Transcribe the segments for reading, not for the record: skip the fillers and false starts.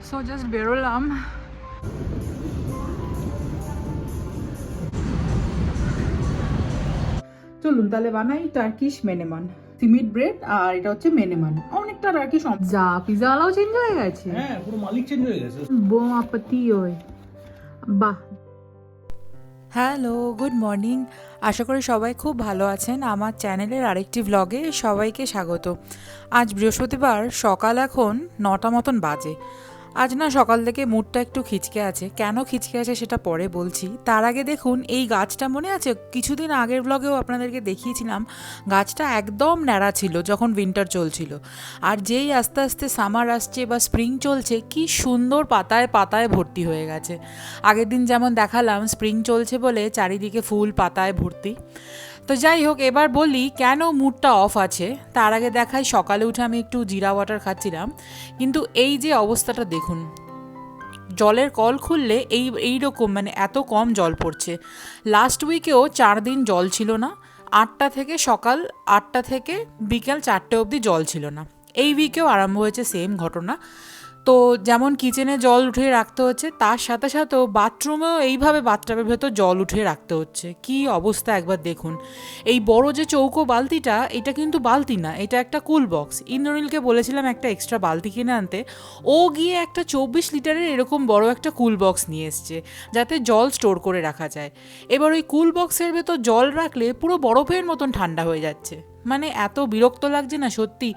So just বেরোলাম। চলুন তাহলে বানাই টার্কিশ মেনেমান। সিমিট ব্রেড আর এটা হচ্ছে মেনেমান। অনেকটা টার্কিশ। যা পিজাওয়ালাও চেঞ্জ হয়ে গেছে। হ্যাঁ, পুরো মালিক চেঞ্জ হয়ে গেছে। বোম আপত্তি ওই বাহ। Hello, good morning. আশা করি সবাই খুব ভালো আছেন। আমার চ্যানেলের আরেকটি ভ্লগে সবাইকে স্বাগত। আজ বৃহস্পতিবার, সকাল এখন 9টা মতন বাজে। আজ না সকাল থেকে মুডটা একটু খিচকে আছে। কেন খিচকে আছে সেটা পরে বলছি। তার আগে দেখুন এই গাছটা মনে আছে, কিছুদিন আগের ব্লগেও আপনাদেরকে দেখিয়েছিলাম। গাছটা একদম ন্যাড়া ছিল যখন উইন্টার চলছিল, আর যেই আস্তে আস্তে সামার আসছে বা স্প্রিং চলছে, কি সুন্দর পাতায় পাতায় ভর্তি হয়ে গেছে। আগের দিন যেমন দেখালাম স্প্রিং চলছে বলে চারিদিকে ফুল পাতায় ভর্তি। তো যাই হোক, এবার বলি কেন মুডটা অফ আছে। তার আগে দেখাই সকালে উঠে আমি একটু জিরা ওয়াটার খাচ্ছিলাম, কিন্তু এই যে অবস্থাটা দেখুন, জলের কল খুললে এইরকম মানে এত কম জল পড়ছে। লাস্ট উইকেও 4 দিন জল ছিল না। 8টা থেকে সকাল 8টা থেকে বিকেল 4টে অবধি জল ছিল না। এই উইকেও আরম্ভ হয়েছে সেম ঘটনা। তো যেমন কিচেনে জল উঠিয়ে রাখতে হচ্ছে, তার সাথে সাথেও বাথরুমেও এইভাবে বাথটাবের ভেতর জল উঠিয়ে রাখতে হচ্ছে। কি অবস্থা একবার দেখুন। এই বড় যে চৌকো বালতিটা, এটা কিন্তু বালতি না, এটা একটা কুল বক্স। ইন্দ্রনীলকে বলেছিলাম একটা এক্সট্রা বালতি কিনে আনতে। ও গিয়ে একটা 24 লিটারের এরকম বড় একটা কুল বক্স নিয়ে এসছে, যাতে জল স্টোর করে রাখা যায়। এবার ওই কুল বক্সের ভেতর জল রাখলে পুরো বরফের মতন ঠান্ডা হয়ে যাচ্ছে। মানে এত বিরক্ত লাগছে না সত্যি।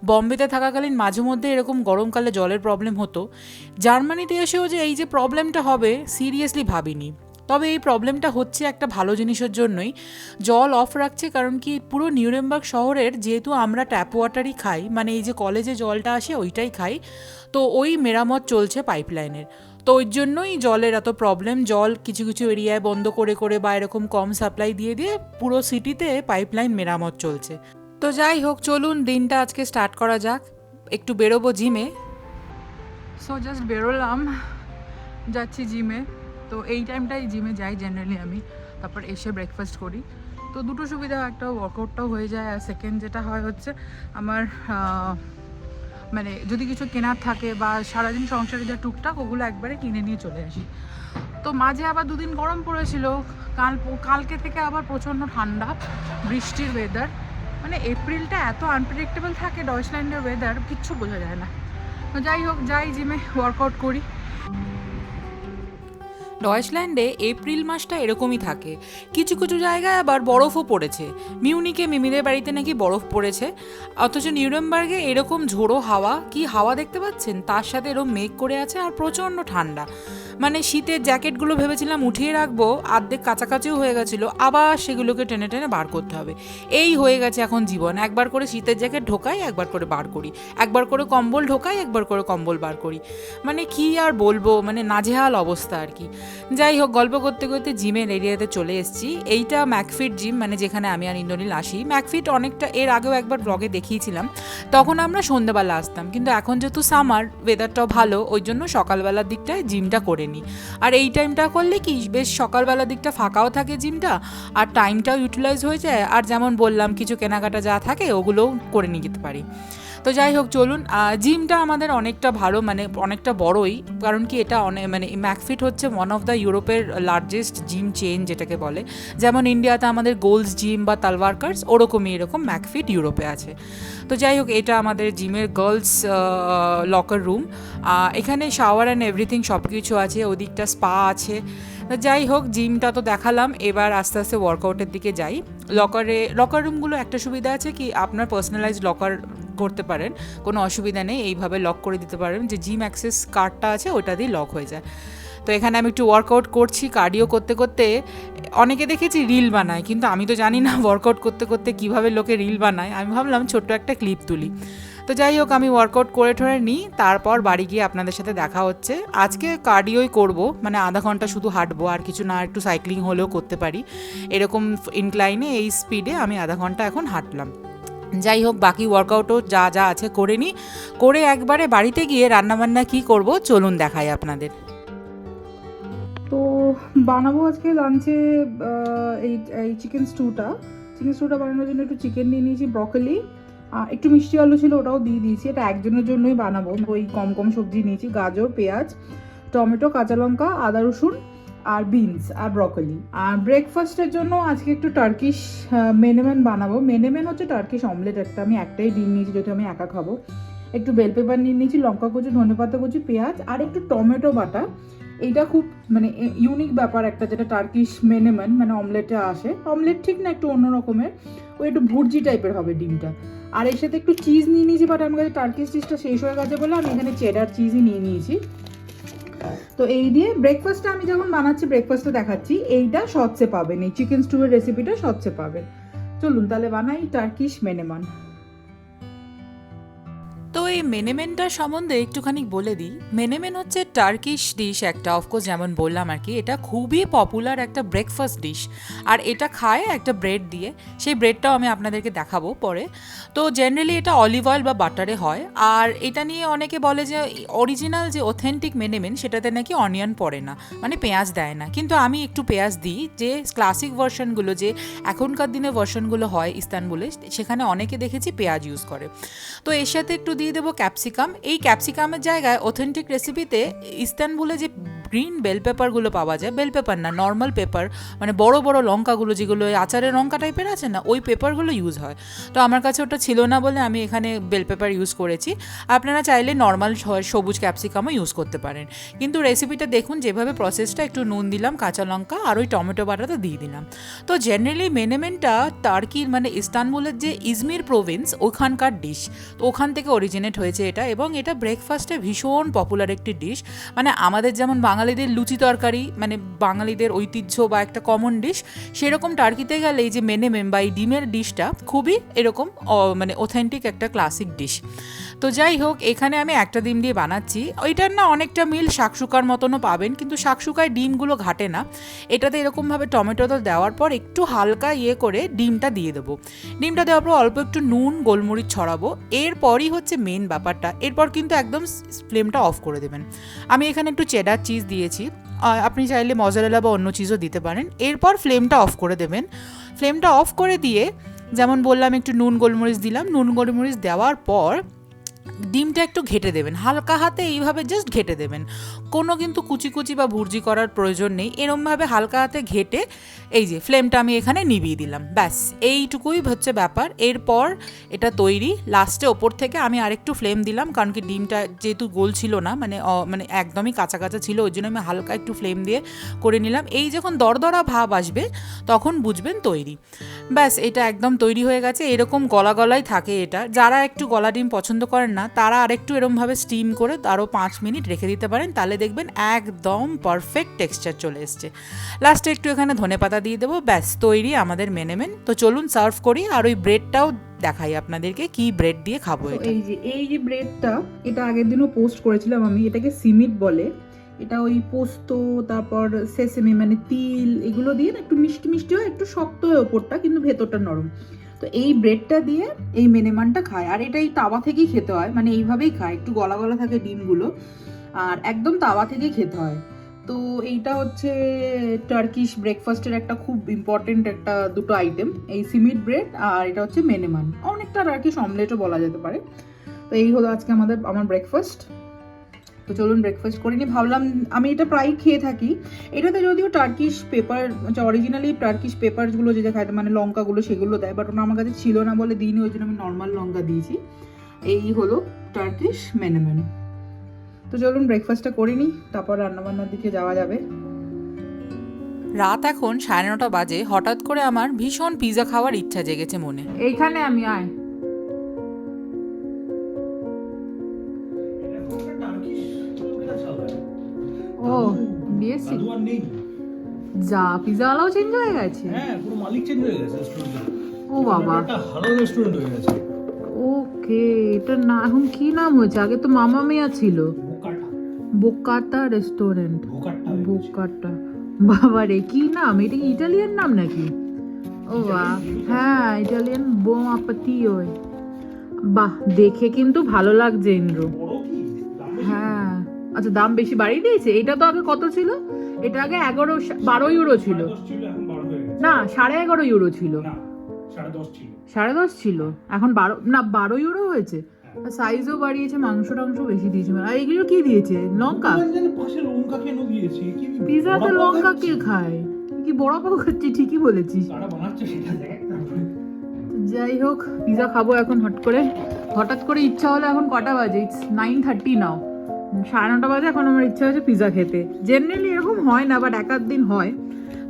বম্বেতে থাকাকালীন মাঝে মধ্যে এরকম গরমকালে জলের প্রবলেম হতো। জার্মানিতে এসেও যে এই যে প্রবলেমটা হবে সিরিয়াসলি ভাবিনি। তবে এই প্রবলেমটা হচ্ছে একটা ভালো জিনিসের জন্যই। জল অফ রাখছে কারণ কি, পুরো নিউরেমবার্গ শহরের যেহেতু আমরা ট্যাপ ওয়াটারই খাই, মানে এই যে কলেজে জলটা আসে ওইটাই খাই, তো ওই মেরামত চলছে পাইপলাইনের। তো ওই জন্যই জলের এত প্রবলেম। জল কিছু কিছু এরিয়ায় বন্ধ করে করে বা এরকম কম সাপ্লাই দিয়ে দিয়ে পুরো সিটিতে পাইপলাইন মেরামত চলছে। তো যাই হোক, চলুন দিনটা আজকে স্টার্ট করা যাক। একটু বেরোবো জিমে। সো জাস্ট বেরোলাম, যাচ্ছি জিমে। তো এই টাইমটাই জিমে যাই জেনারেলি আমি। তারপর এসে ব্রেকফাস্ট করি। তো দুটো সুবিধা, একটা ওয়ার্কআউটটাও হয়ে যায়, আর সেকেন্ড যেটা হয় হচ্ছে আমার মানে যদি কিছু কেনার থাকে বা সারাদিন সংসারে যা টুকটাক ওগুলো একবারে কিনে নিয়ে চলে আসি। তো মাঝে আবার দুদিন গরম পড়েছিল, কালকে থেকে আবার প্রচণ্ড ঠান্ডা, বৃষ্টির ওয়েদার। মানে এপ্রিলটা এত আনপ্রেডিক্টেবল থাকে ডয়েচল্যান্ডের ওয়েদার, কিচ্ছু বোঝা যায় না। তো যাই হোক, যাই জিমে ওয়ার্কআউট করি। ডয়েচল্যান্ডে এপ্রিল মাসটা এরকমই থাকে। কিছু কিছু জায়গায় আবার বরফও পড়েছে। মিউনিকে মিমিদের বাড়িতে নাকি বরফ পড়েছে। অথচ নিউরেমবার্গে এরকম ঝোড়ো হাওয়া, কি হাওয়া দেখতে পাচ্ছেন, তার সাথে এরকম মেঘ করে আছে আর প্রচণ্ড ঠান্ডা। মানে শীতের জ্যাকেটগুলো ভেবেছিলাম উঠিয়ে রাখবো, আর্ধেক কাছাকাছিও হয়ে গেছিলো, আবার সেগুলোকে টেনে টেনে বার করতে হবে। এই হয়ে গেছে এখন জীবন। একবার করে শীতের জ্যাকেট ঢোকাই, একবার করে বার করি, একবার করে কম্বল ঢোকাই, একবার করে কম্বল বার করি। মানে কি আর বলবো, মানে নাজেহাল অবস্থা আর কি। যাই হোক, গল্প করতে করতে জিমের এরিয়াতে চলে এসেছি। এইটা ম্যাকফিট জিম, মানে যেখানে আমি আর ইন্দ্রনীল আসি। ম্যাকফিট অনেকটা এর আগেও একবার ব্লগে দেখিয়েছিলাম, তখন আমরা সন্ধ্যাবেলা আসতাম। কিন্তু এখন যেহেতু সামার, ওয়েদারটাও ভালো, ওই জন্য সকালবেলার দিকটায় জিমটা করে নিই। আর এই টাইমটা করলে কি বেশ সকালবেলার দিকটা ফাঁকাও থাকে জিমটা, আর টাইমটাও ইউটিলাইজ হয়ে যায়। আর যেমন বললাম, কিছু কেনাকাটা যা থাকে ওগুলোও করে নিয়ে যেতে পারি। তো যাই হোক চলুন, জিমটা আমাদের অনেকটা ভালো, মানে অনেকটা বড়ই। কারণ কি, এটা অনেক মানে ম্যাকফিট হচ্ছে ওয়ান অফ দ্য ইউরোপের লার্জেস্ট জিম চেন যেটাকে বলে। যেমন ইন্ডিয়াতে আমাদের গোলস জিম বা তালওয়ারকার্স, ওরকমই এরকম ম্যাকফিট ইউরোপে আছে। তো যাই হোক, এটা আমাদের জিমের গার্লস লকার রুম। এখানে শাওয়ার অ্যান্ড এভরিথিং সব কিছু আছে, ওদিকটা স্পা আছে। যাই হোক, জিমটা তো দেখালাম, এবার আস্তে আস্তে ওয়ার্কআউটের দিকে যাই। লকার রুমগুলো একটা সুবিধা আছে কি, আপনার পার্সোনালাইজড লকার করতে পারেন, কোনো অসুবিধা নেই। এইভাবে লক করে দিতে পারেন, যে জিম অ্যাক্সেস কার্ডটা আছে ওটা দিয়ে লক হয়ে যায়। তো এখানে আমি একটু ওয়ার্কআউট করছি, কার্ডিও করতে করতে। অনেকে দেখেছি রিল বানায়, কিন্তু আমি তো জানি না ওয়ার্কআউট করতে করতে কীভাবে লোকে রিল বানায়। আমি ভাবলাম ছোট্ট একটা ক্লিপ তুলি। তো যাই হোক, আমি ওয়ার্কআউট করে ঠরে নিই, তারপর বাড়ি গিয়ে আপনাদের সাথে দেখা হচ্ছে। আজকে কার্ডিওই করব, মানে আধা ঘন্টা শুধু হাঁটবো, আর কিছু না, একটু সাইক্লিং হলেও করতে পারি। এরকম ইনক্লাইনে এই স্পিডে আমি আধা ঘন্টা এখন হাঁটলাম। যাই হোক, বাকি ওয়ার্কআউটও যা যা আছে করে নিই। করে একবারে বাড়িতে গিয়ে রান্নাবান্না কি করব চলুন দেখাই আপনাদের। তো বানাবো আজকে লাঞ্চে এই চিকেন স্টুটা বানানোর জন্য একটু চিকেন নিয়ে নিয়েছি, ব্রকলি, একটু মিষ্টি আলু ছিল, ওটাও দিয়ে দিয়েছি। এটা একজনের জন্যই বানাবো। ওই কম কম সবজি নিয়েছি, গাজর, পেঁয়াজ, টমেটো, কাঁচা লঙ্কা, আদা রসুন আর বিনস আর ব্রকলি। আর ব্রেকফাস্টের জন্য আজকে একটু টার্কিশ মেনেমেন বানাবো। মেনেমেন হচ্ছে টার্কিশ অমলেট একটা। আমি একটাই ডিম নিয়েছি যেহেতু আমি একা খাবো। একটু বেল পেপার নিয়ে নিয়েছি, লঙ্কা কুচি, ধনেপাতা কুচি, পেঁয়াজ আর একটু টমেটো বাটা। এইটা খুব মানে ইউনিক ব্যাপার একটা, যেটা টার্কিশ মেনেমেন মানে অমলেটে আসে। অমলেট ঠিক না, একটু অন্য রকমের, ওই একটু ভুর্জি টাইপের হবে ডিমটা। আর এর সাথে একটু চিজ নিয়ে নিয়েছি, বাট আমার কাছে টার্কিশ চিজটা শেষ হয়ে গেছে বলে আমি এখানে চেডার চিজই নিয়ে নিয়েছি। তো এই দিয়ে ব্রেকফাস্টটা আমি যখন বানাচ্ছি ব্রেকফাস্টটা দেখাচ্ছি। এইটা শর্টসে পাবেন, এই চিকেন স্টুয়ের রেসিপিটা শর্টসে পাবেন। চলুন তাহলে বানাই টার্কিশ মেনেমান। তো এই মেনেমেনটা সম্বন্ধে একটুখানি বলে দিই। মেনেমেন হচ্ছে টার্কিশ ডিশ একটা, অফকোর্স যেমন বললাম আর কি। এটা খুবই পপুলার একটা ব্রেকফাস্ট ডিশ, আর এটা খায় একটা ব্রেড দিয়ে। সেই ব্রেডটাও আমি আপনাদেরকে দেখাবো পরে। তো জেনারেলি এটা অলিভ অয়েল বা বাটারে হয়। আর এটা নিয়ে অনেকে বলে যে অরিজিনাল যে অথেন্টিক মেনেমেন সেটাতে নাকি অনিয়ন পড়ে না, মানে পেঁয়াজ দেয় না। কিন্তু আমি একটু পেঁয়াজ দিই। যে ক্লাসিক ভার্সনগুলো, যে এখনকার দিনে ভার্সনগুলো হয় ইস্তানবুলে, সেখানে অনেকে দেখেছি পেঁয়াজ ইউজ করে। তো এর সাথে একটু দিয়ে দেবো ক্যাপসিকাম। এই ক্যাপসিকামের জায়গায় অথেন্টিক রেসিপিতে ইস্তানবুলে যে গ্রিন বেল পেপারগুলো পাওয়া যায়, বেল পেপার না, নর্মাল পেপার, মানে বড় বড় লঙ্কাগুলো যেগুলো আচারের লঙ্কা টাইপের আছে না, ওই পেপারগুলো ইউজ হয়। তো আমার কাছে ওটা ছিল না বলে আমি এখানে বেল পেপার ইউজ করেছি। আপনারা চাইলে নর্মাল সবুজ ক্যাপসিকামও ইউজ করতে পারেন। কিন্তু রেসিপিটা দেখুন যেভাবে প্রসেসটা, একটু নুন দিলাম, কাঁচা লঙ্কা আর ওই টমেটো বাটাটা দিয়ে দিলাম। তো জেনারেলি মেনেমেনটা টার্কির মানে ইস্তানবুলের যে ইজমির প্রভিন্স ওখানকার ডিশ। তো ওখান থেকে অরিজিনেট হয়েছে এটা, এবং এটা ব্রেকফাস্টে ভীষণ পপুলার একটি ডিশ। মানে আমাদের যেমন বাঙালিদের লুচি তরকারি মানে বাঙালিদের ঐতিহ্য বা একটা কমন ডিশ, সেরকম টার্কিতে গেলে এই যে মেনেমেন বা এই ডিমের ডিশটা খুবই এরকম মানে অথেন্টিক একটা ক্লাসিক ডিশ। তো যাই হোক, এখানে আমি একটা ডিম দিয়ে বানাচ্ছি। ওইটার না অনেকটা মিল শাকশুকার মতনও পাবেন, কিন্তু শাকশুকায় ডিমগুলো ঘাটে না। এটাতে এরকমভাবে টমেটোটা দেওয়ার পর একটু হালকা করে ডিমটা দিয়ে দেবো। ডিমটা দেওয়ার পর অল্প একটু নুন গোলমরিচ ছড়াবো। এরপরই হচ্ছে মেন ব্যাপারটা, এরপর কিন্তু একদম ফ্লেমটা অফ করে দেবেন। আমি এখানে একটু চেডার চিজ দিয়েছি, আপনি চাইলে মজারেলা বা অন্য চিজও দিতে পারেন। এরপর ফ্লেমটা অফ করে দেবেন। ফ্লেমটা অফ করে দিয়ে, যেমন বললাম, একটু নুন গোলমরিচ দিলাম। নুন গোলমরিচ দেওয়ার পর ডিমটা একটু ঘেটে দেবেন, হালকা হাতে এইভাবে জাস্ট ঘেটে দেবেন। কোনো কিন্তু কুচি কুচি বা ভুর্জি করার প্রয়োজন নেই। এরমভাবে হালকা হাতে ঘেটে এই যে ফ্লেমটা আমি এখানে নিভিয়ে দিলাম, ব্যাস এইটুকুই হচ্ছে ব্যাপার। এরপর এটা তৈরি। লাস্টে ওপর থেকে আমি আরেকটু ফ্লেম দিলাম, কারণ কি ডিমটা যেহেতু গোল ছিল না, মানে একদমই কাঁচা কাঁচা ছিল, ওই জন্য আমি হালকা একটু ফ্লেম দিয়ে করে নিলাম। এই যখন দরদরা ভাব আসবে তখন বুঝবেন তৈরি। ব্যাস এটা একদম তৈরি হয়ে গেছে। এরকম গলা গলাই থাকে এটা। যারা একটু গলা ডিম পছন্দ করেন না, তারা আরেকটু এরমভাবে স্টিম করে আরও 5 মিনিট রেখে দিতে পারেন, তাহলে দেখবেন একদম পারফেক্ট টেক্সচার চলে এসছে। লাস্টে একটু এখানে ধনেপাতা দিয়ে দেবো, ব্যাস তৈরি আমাদের মেনেমেন। তো চলুন সার্ভ করি, আর ওই ব্রেডটাও দেখাই আপনাদেরকে কি ব্রেড দিয়ে খাবো। এই যে ব্রেডটা, এটা আগের দিনও পোস্ট করেছিলাম আমি। এটাকে সিমিট বলে। এটা ওই পোস্ত, তারপর সেসেমি মানে তিল, এগুলো দিয়ে না একটু মিষ্টি মিষ্টি হয়, একটু শক্ত হয় ওপরটা, কিন্তু ভেতরটা নরম। তো এই ব্রেডটা দিয়ে এই মেনেমানটা খায়। আর এটা এই তাওয়া থেকেই খেতে হয়, মানে এইভাবেই খায়, একটু গলা গলা থাকে ডিমগুলো, আর একদম তাওয়া থেকেই খেতে হয়। তো এইটা হচ্ছে টার্কিশ ব্রেকফাস্টের একটা খুব ইম্পর্টেন্ট একটা দুটো আইটেম, এই সিমিট ব্রেড আর এটা হচ্ছে মেনেমান, অনেকটা টার্কিশ অমলেটও বলা যেতে পারে। তো এই হলো আজকে আমার ব্রেকফাস্ট। তো চলুন ব্রেকফাস্ট করে নিই। ভাবলাম, আমি এটা প্রায় খেয়ে থাকি। এটাতে যদিও টার্কিশ পেপার, অরিজিনালি টার্কিশ পেপারগুলো যে খাইতে মানে লঙ্কাগুলো সেগুলো দেয়, বাট ওটা আমার কাছে ছিল না বলে দিইনি, ওই জন্য আমি নর্মাল লঙ্কা দিয়েছি। এই হলো টার্কিশ মেনেমেন। তো চলুন ব্রেকফাস্টটা করে নিই, তারপর রান্নাবান্নার দিকে যাওয়া যাবে। রাত এখন 9:30 বাজে। হঠাৎ করে আমার ভীষণ পিৎজা খাওয়ার ইচ্ছা জেগেছে মনে। এইখানে আমি আয় ও বিএসসি যা পিৎজাওয়ালাও চেঞ্জ হয়ে গেছে। হ্যাঁ, পুরো মালিক চেঞ্জ হয়ে গেছে রেস্টুরেন্টের। ও বাবা, এটা হালাল রেস্টুরেন্ট হয়ে গেছে। ওকে, এটা না এখন কি নাম হয়েছে? আগে তো মামা মিয়া ছিল। বোকাটা বোকাটা রেস্টুরেন্ট। বোকাটা বোকাটা, বাবা রে কি নাম! এটা কি ইটালিয়ান নাম নাকি? ও বাহ, হ্যাঁ ইটালিয়ান বোম আপতি ওই। বাহ, দেখে কিন্তু ভালো লাগছে ইন্দ্র। বড় কি দাম বেশি? হ্যাঁ আচ্ছা, দাম বেশি বাড়িয়ে দিয়েছে। এটা তো আগে কত ছিল? এটা আগে 12 ইউরো ছিল। 10 ছিল, এখন 12 হয়ে গেছে। না, 11.5 ইউরো ছিল। না, 10.5 ছিল। 10.5 ছিল, এখন 12 ইউরো হয়েছে। সাইজও বাড়িয়েছে, মাংস টাংস বেশি দিয়েছে। আর এগুলো কি দিয়েছে? লঙ্কা? ভগবান জানে পাশে লঙ্কা কেন দিয়েছে, কি পিজাতে বড়া পাও লঙ্কা খাচ্ছি? কে খায়? কি বড়া পাও খাচ্ছি, ঠিকই বলেছিস। কারা বানাচ্ছে সেটা দেখ তারপরে। যাই হোক, পিজা খাবো এখন হঠাৎ করে ইচ্ছা হলো। এখন কটা বাজে? 9:30 নাও, 9:30 বাজে। এখন আমার ইচ্ছা হচ্ছে পিজা খেতে। জেনারেলি এরকম হয় না, বাট এক আধ দিন হয়।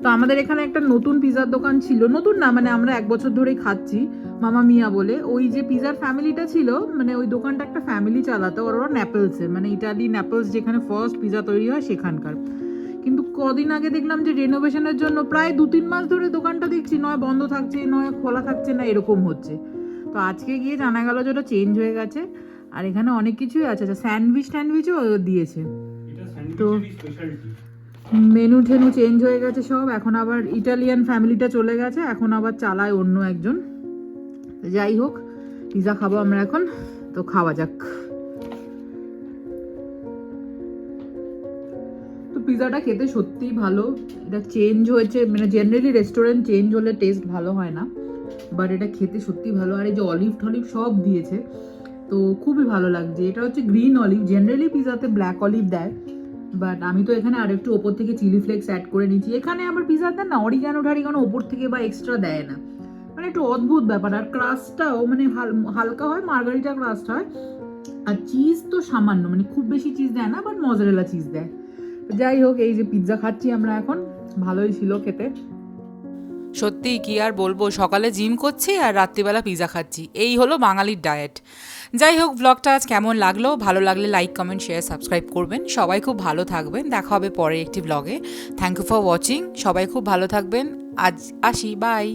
তো আমাদের এখানে একটা নতুন পিজার দোকান ছিল, নতুন না মানে আমরা 1 বছর ধরেই খাচ্ছি, মামা মিয়া বলে। ওই যে পিজার ফ্যামিলিটা ছিল, মানে ওই দোকানটা একটা ফ্যামিলি চালাতো, ওরা নেপলসের, মানে ইটালি নেপলস যেখানে ফার্স্ট পিজা তৈরি হয় সেখানকার। কিন্তু কদিন আগে দেখলাম যে রেনোভেশনের জন্য প্রায় 2-3 মাস ধরে দোকানটা দেখছি নয় বন্ধ থাকছে, নয় খোলা থাকছে, না এরকম হচ্ছে। তো আজকে গিয়ে জানা গেল যে ওটা চেঞ্জ হয়ে গেছে। আর এখানে অনেক কিছুই আছে, স্যান্ডউইচও দিয়েছে। এটা তো স্যান্ডউইচেরই স্পেশালিটি। মেনু টেনু চেঞ্জ হয়ে গেছে সব। এখন আবার ইটালিয়ান ফ্যামিলিটা চলে গেছে, এখন আবার চালায় অন্য একজন। তো যাই হোক, পিজা খাবো আমরা এখন, তো খাওয়া যাক। তো পিজাটা খেতে সত্যিই ভালো। এটা চেঞ্জ হয়েছে, মানে জেনারেলি রেস্টুরেন্ট চেঞ্জ হলে টেস্ট ভালো হয় না, বাট এটা খেতে সত্যি ভালো। আর এই যে অলিভ টলিভ সব দিয়েছে, তো খুবই ভালো লাগছে। এটা হচ্ছে গ্রিন অলিভ, জেনারেলি পিজাতে ব্ল্যাক অলিভ দেয়, বাট আমি তো এখানে আর একটু ওপর থেকে চিলি ফ্লেক্স অ্যাড করে নিচ্ছি। এখানে আবার পিজাতে না অরিগানো ঠারিগানো ওপর থেকে বা এক্সট্রা দেয় না, মানে একটু অদ্ভুত ব্যাপার। আর ক্রাস্টটাও মানে হালকা হয়, মার্গারিটা ক্রাস্ট হয়। আর চিজ তো সামান্য, মানে খুব বেশি চিজ দেয় না, বাট মজারেলা চিজ দেয়। যাই হোক, এই যে পিৎজা খাচ্ছি আমরা এখন, ভালোই ছিল খেতে। সত্যি কি আর বলবো, সকালে জিম করছি আর রাত্রিবেলা পিজা খাচ্ছি, এই হলো বাঙালির ডায়েট। যাই হোক, ব্লগটা আজ কেমন লাগলো? ভালো লাগলে লাইক, কমেন্ট, শেয়ার, সাবস্ক্রাইব করবেন। সবাই খুব ভালো থাকবেন, দেখা হবে পরে একটি ব্লগে। Thank you for watching. সবাই খুব ভালো থাকবেন, আজ আসি, বাই।